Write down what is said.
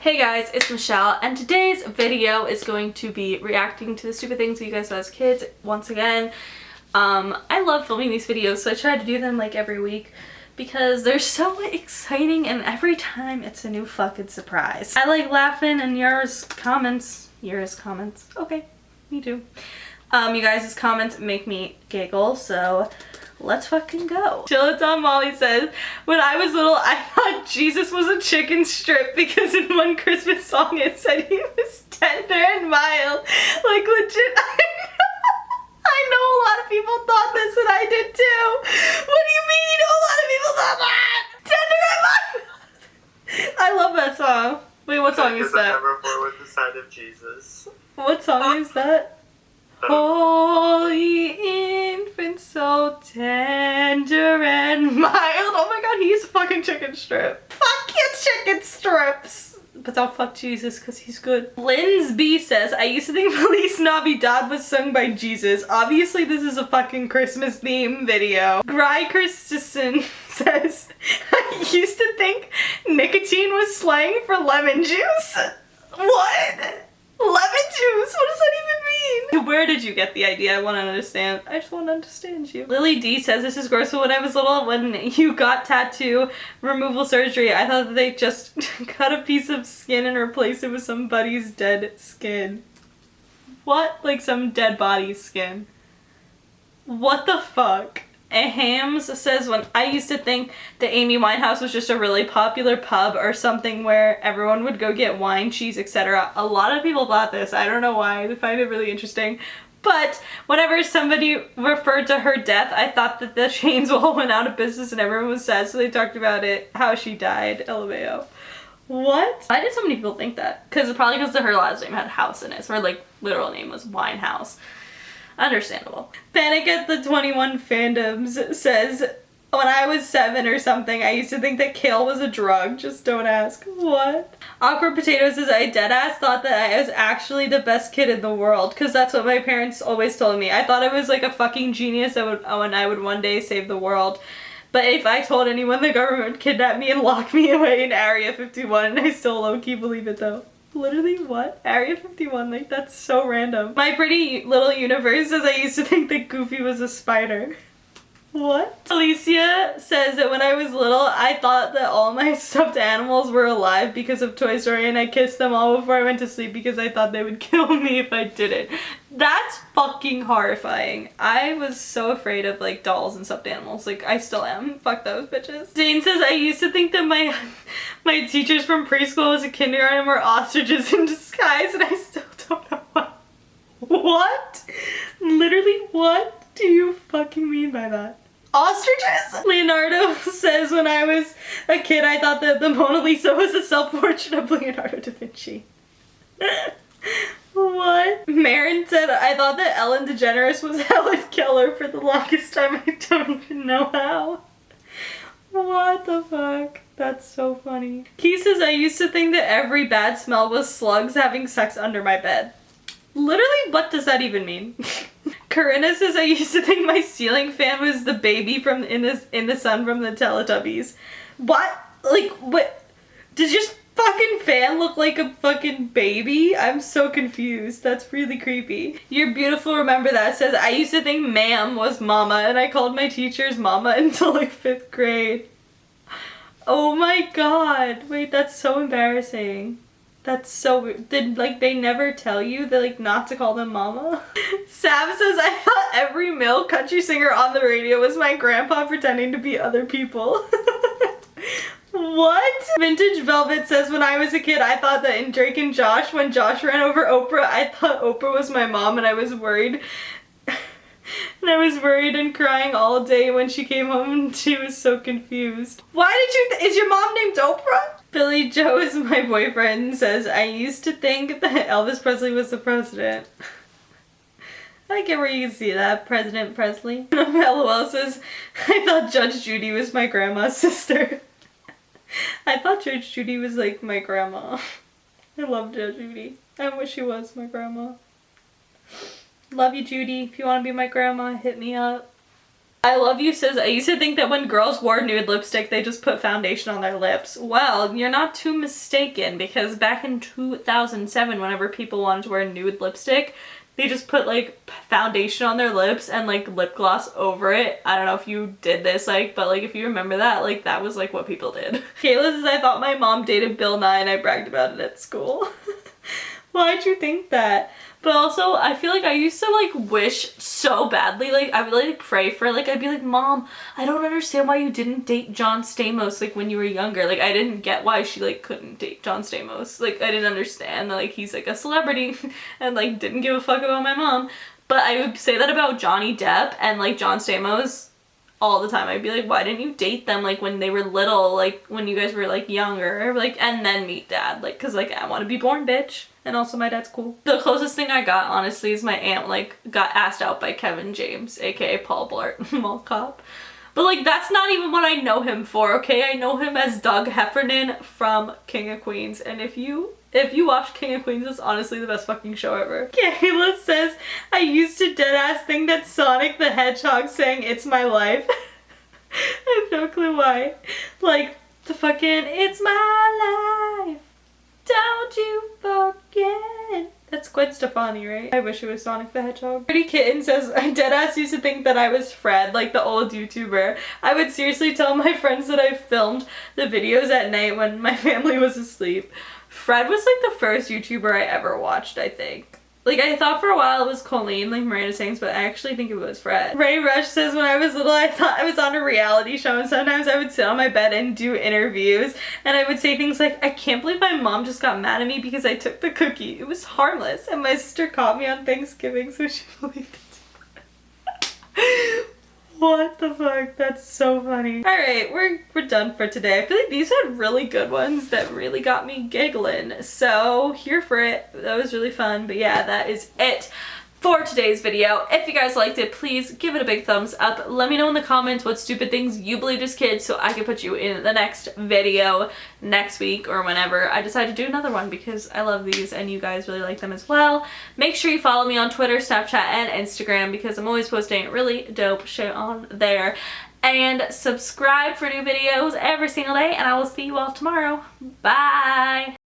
Hey guys, it's Michelle, and today's video is going to be reacting to the stupid things that you guys saw as kids once again. I love filming these videos, so I try to do them like every week because they're so exciting and every time it's a new fucking surprise. I like laughing and yours comments. Okay, me too. You guys' comments make me giggle, so let's fucking go. Chillaton Molly says, when I was little, I thought Jesus was a chicken strip because in one Christmas song it said he was tender and mild. Like legit, I know a lot of people thought this and I did too. What do you mean you know a lot of people thought that? Tender and mild. I love that song. Wait, what song is that? Number 4 with the sign of Jesus. What song is that? Holy infant, so tender and mild. Oh my god, he's a fucking chicken strip. Fuck your chicken strips. But don't fuck Jesus, because he's good. Lynn's B says, I used to think Feliz Navidad was sung by Jesus. Obviously, this is a fucking Christmas theme video. Gry Christensen says, I used to think nicotine was slang for lemon juice. What? Lemon juice? What does that even mean? Where did you get the idea? I want to understand. I just want to understand you. Lily D says, this is gross, but when I was little, when you got tattoo removal surgery, I thought that they just cut a piece of skin and replaced it with somebody's dead skin. What? Like some dead body's skin. What the fuck? Hams says, when I used to think the Amy Winehouse was just a really popular pub or something where everyone would go get wine, cheese, etc. A lot of people thought this. I don't know why. I find it really interesting. But whenever somebody referred to her death, I thought that the chains all went out of business and everyone was sad, so they talked about it, how she died, LMAO. What? Why did so many people think that? Probably because her last name had house in it, so her like literal name was Winehouse. Understandable. Panic at the 21 Fandoms says, when I was 7 or something, I used to think that kale was a drug. Just don't ask. What? Awkward Potato says, I deadass thought that I was actually the best kid in the world because that's what my parents always told me. I thought I was like a fucking genius when I would one day save the world. But if I told anyone, the government would kidnap me and lock me away in Area 51, and I still low-key believe it though. Literally, what? Area 51, like that's so random. My Pretty Little Universe says, I used to think that Goofy was a spider. What? Alicia says that when I was little, I thought that all my stuffed animals were alive because of Toy Story, and I kissed them all before I went to sleep because I thought they would kill me if I didn't. That's fucking horrifying. I was so afraid of like dolls and stuffed animals. Like I still am. Fuck those bitches. Dane says, I used to think that my teachers from preschool as a kindergarten were ostriches in disguise, and I still don't know why. What? Literally, what do you fucking mean by that? Ostriches? Leonardo says, when I was a kid, I thought that the Mona Lisa was a self-portrait of Leonardo da Vinci. What? Marin said, I thought that Ellen DeGeneres was Helen Keller for the longest time. I don't even know how. What the fuck? That's so funny. He says, I used to think that every bad smell was slugs having sex under my bed. Literally, what does that even mean? Corinna says, I used to think my ceiling fan was the baby from in the sun from the Teletubbies. What? Like, what? Does your fucking fan look like a fucking baby? I'm so confused. That's really creepy. You're beautiful, remember that says, I used to think ma'am was mama, and I called my teachers mama until like 5th grade. Oh my god. Wait, that's so embarrassing. That's so weird. Did like they never tell you that like not to call them mama? Sam says, I thought every male country singer on the radio was my grandpa pretending to be other people. What? Vintage Velvet says, when I was a kid, I thought that in Drake and Josh, when Josh ran over Oprah, I thought Oprah was my mom, and I was worried. And I was worried and crying all day when she came home and she was so confused. Why did you is your mom named Oprah? Billy Joe is my boyfriend and says, I used to think that Elvis Presley was the president. I get where you can see that, President Presley. LOL says, I thought Judge Judy was my grandma's sister. I thought Judge Judy was like my grandma. I love Judge Judy. I wish she was my grandma. Love you, Judy. If you want to be my grandma, hit me up. I Love You says, I used to think that when girls wore nude lipstick, they just put foundation on their lips. Well, you're not too mistaken, because back in 2007, whenever people wanted to wear nude lipstick, they just put like foundation on their lips and like lip gloss over it. I don't know if you did this, like, but like if you remember that, like that was like what people did. Kayla says, I thought my mom dated Bill Nye and I bragged about it at school. Why'd you think that? But also, I feel like I used to like wish so badly, like I would like pray for, like I'd be like, Mom, I don't understand why you didn't date John Stamos like when you were younger. Like I didn't get why she like couldn't date John Stamos. Like I didn't understand that like he's like a celebrity and like didn't give a fuck about my mom. But I would say that about Johnny Depp and like John Stamos all the time. I'd be like, why didn't you date them like when they were little, like when you guys were like younger, like, and then meet dad, like, cause like I want to be born, bitch. And also my dad's cool. The closest thing I got, honestly, is my aunt like got asked out by Kevin James, aka Paul Blart Mall Cop. But like that's not even what I know him for, okay? I know him as Doug Heffernan from King of Queens, and if you watch King of Queens, it's honestly the best fucking show ever. Kayla says, I used to deadass think that Sonic the Hedgehog sang It's My Life. I have no clue why. Like, the fucking It's My Life, don't you forget. That's Gwen Stefani, right? I wish it was Sonic the Hedgehog. Pretty Kitten says, deadass used to think that I was Fred, like the old YouTuber. I would seriously tell my friends that I filmed the videos at night when my family was asleep. Fred was like the first YouTuber I ever watched, I think. Like I thought for a while it was Colleen, like Miranda Sings, but I actually think it was Fred. Ray Rush says, when I was little I thought I was on a reality show, and sometimes I would sit on my bed and do interviews and I would say things like, I can't believe my mom just got mad at me because I took the cookie. It was harmless and my sister caught me on Thanksgiving so she believed it. What the fuck? That's so funny. Alright, we're done for today. I feel like these had really good ones that really got me giggling. So, here for it. That was really fun. But yeah, that is it for today's video. If you guys liked it, please give it a big thumbs up. Let me know in the comments what stupid things you believed as kids so I can put you in the next video next week or whenever I decide to do another one, because I love these and you guys really like them as well. Make sure you follow me on Twitter, Snapchat, and Instagram because I'm always posting really dope shit on there. And subscribe for new videos every single day, and I will see you all tomorrow. Bye!